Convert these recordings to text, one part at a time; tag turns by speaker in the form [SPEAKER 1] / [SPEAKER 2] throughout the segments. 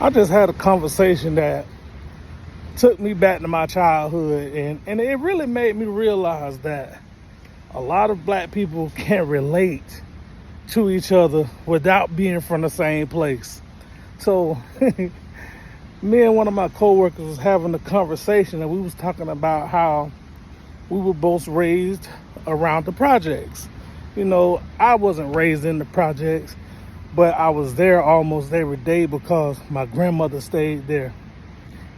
[SPEAKER 1] I just had a conversation that took me back to my childhood, and it really made me realize that a lot of black people can relate to each other without being from the same place. So me and one of my coworkers was having a conversation, and we was talking about how we were both raised around the projects. I wasn't raised in the projects, but I was there almost every day because my grandmother stayed there.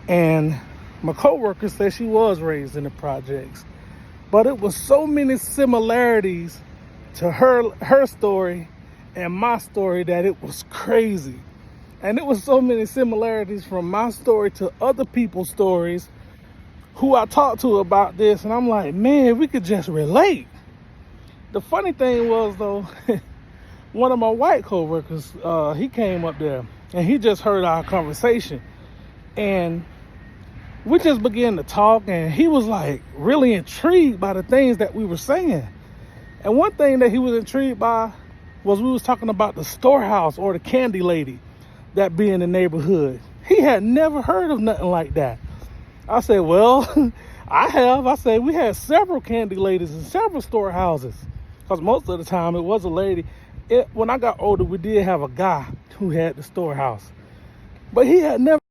[SPEAKER 1] And my coworker said she was raised in the projects, but it was so many similarities to her story and my story that it was crazy. And it was so many similarities from my story to other people's stories who I talked to about this, and I'm like, man, we could just relate. The funny thing was, though, one of my white coworkers, he came up there and he just heard our conversation, and we just began to talk, and he was like really intrigued by the things that we were saying. And one thing that he was intrigued by was we was talking about the storehouse or the candy lady that be in the neighborhood. He had never heard of nothing like that. I said, well, I have. I said, we had several candy ladies and several storehouses, because most of the time it was a lady. When I got older, we did have a guy who had the storehouse, but he had never